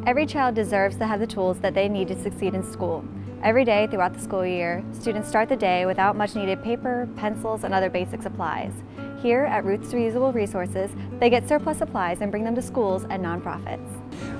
Every child deserves to have the tools that they need to succeed in school. Every day throughout the school year, students start the day without much needed paper, pencils, and other basic supplies. Here at Ruth's Reusable Resources, they get surplus supplies and bring them to schools and nonprofits.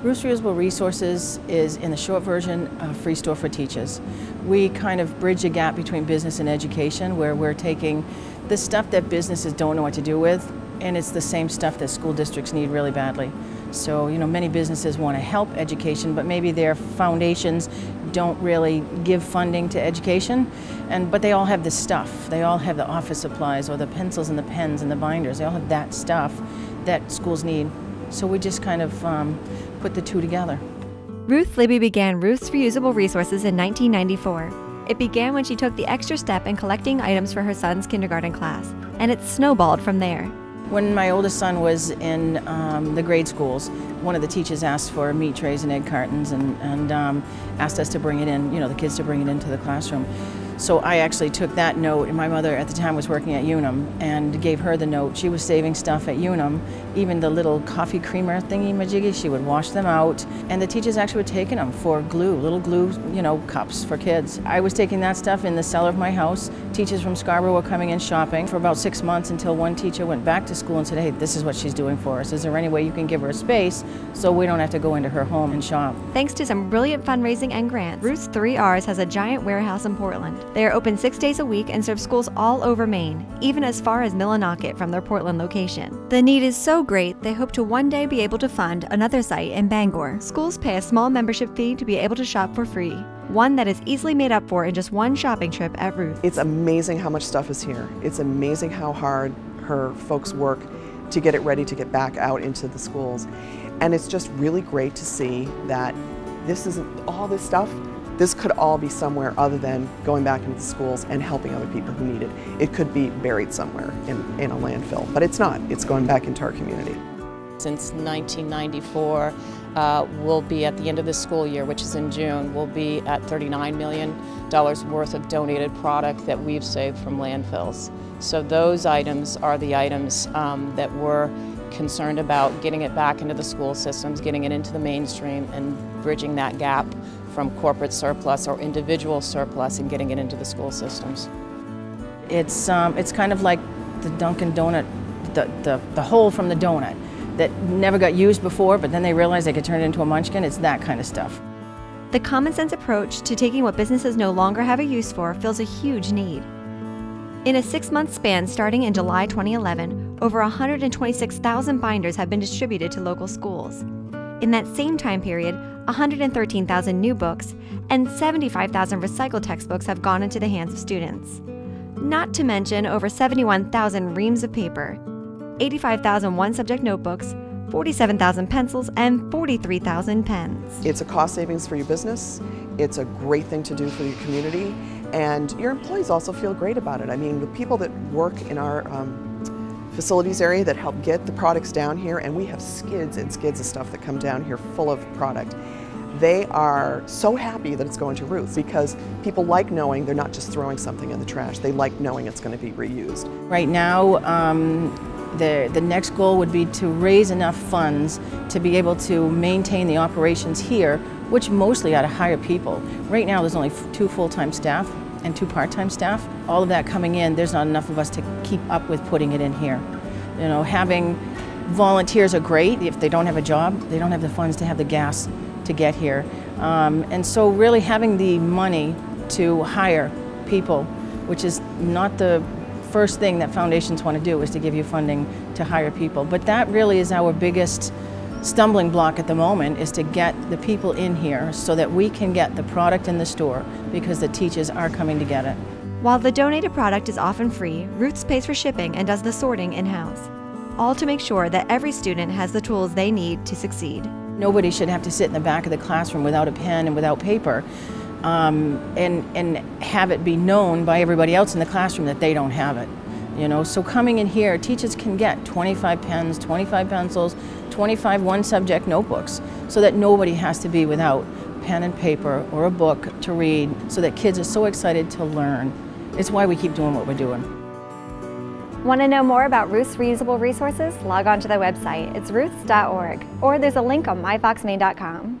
Ruth's Reusable Resources is, in the short version, a free store for teachers. We kind of bridge a gap between business and education, where we're taking the stuff that businesses don't know what to do with, and it's the same stuff that school districts need really badly. So, many businesses want to help education, but maybe their foundations don't really give funding to education, but they all have this stuff. They all have the office supplies or the pencils and the pens and the binders. They all have that stuff that schools need. So we just kind of put the two together. Ruth Libby began Ruth's Reusable Resources in 1994. It began when she took the extra step in collecting items for her son's kindergarten class, and it snowballed from there. When my oldest son was in the grade schools, one of the teachers asked for meat trays and egg cartons and asked us to bring it in, the kids to bring it into the classroom. So I actually took that note, and my mother at the time was working at Unum, and gave her the note. She was saving stuff at Unum, even the little coffee creamer thingy-majiggy, she would wash them out, and the teachers actually were taking them for glue, little glue, cups for kids. I was taking that stuff in the cellar of my house. Teachers from Scarborough were coming in shopping for about 6 months until one teacher went back to school and said, hey, this is what she's doing for us. Is there any way you can give her a space so we don't have to go into her home and shop? Thanks to some brilliant fundraising and grants, Ruth's 3Rs has a giant warehouse in Portland. They are open 6 days a week and serve schools all over Maine, even as far as Millinocket from their Portland location. The need is so great, they hope to one day be able to fund another site in Bangor. Schools pay a small membership fee to be able to shop for free, one that is easily made up for in just one shopping trip at Ruth. It's amazing how much stuff is here. It's amazing how hard her folks work to get it ready to get back out into the schools. And it's just really great to see that this isn't all this stuff. This could all be somewhere other than going back into the schools and helping other people who need it. It could be buried somewhere in a landfill, but it's not. It's going back into our community. Since 1994, we'll be at the end of the school year, which is in June, we'll be at $39 million worth of donated product that we've saved from landfills. So those items are the items that we're concerned about getting it back into the school systems, getting it into the mainstream, and bridging that gap from corporate surplus or individual surplus and getting it into the school systems. It's kind of like the Dunkin' Donut, the hole from the donut that never got used before, but then they realized they could turn it into a munchkin. It's that kind of stuff. The common sense approach to taking what businesses no longer have a use for fills a huge need. In a 6-month span starting in July 2011, over 126,000 binders have been distributed to local schools. In that same time period, 113,000 new books and 75,000 recycled textbooks have gone into the hands of students. Not to mention over 71,000 reams of paper, 85,000 one-subject notebooks, 47,000 pencils, and 43,000 pens. It's a cost savings for your business. It's a great thing to do for your community, and your employees also feel great about it. I mean, the people that work in our facilities area that help get the products down here, and we have skids and skids of stuff that come down here full of product. They are so happy that it's going to Ruth because people like knowing they're not just throwing something in the trash. They like knowing it's going to be reused. Right now, the next goal would be to raise enough funds to be able to maintain the operations here, which mostly ought to hire people. Right now there's only 2 full-time staff and 2 part-time staff. All of that coming in, there's not enough of us to keep up with putting it in here. Having volunteers are great. If they don't have a job, they don't have the funds to have the gas to get here. And so really having the money to hire people, which is not the first thing that foundations want to do, is to give you funding to hire people. But that really is our biggest stumbling block at the moment, is to get the people in here so that we can get the product in the store, because the teachers are coming to get it. While the donated product is often free, Ruth's pays for shipping and does the sorting in-house, all to make sure that every student has the tools they need to succeed. Nobody should have to sit in the back of the classroom without a pen and without paper, and have it be known by everybody else in the classroom that they don't have it. So coming in here, teachers can get 25 pens, 25 pencils, 25 one-subject notebooks, so that nobody has to be without pen and paper or a book to read, so that kids are so excited to learn. It's why we keep doing what we're doing. Want to know more about Ruth's Reusable Resources? Log on to their website. It's ruths.org, or there's a link on myfoxmaine.com.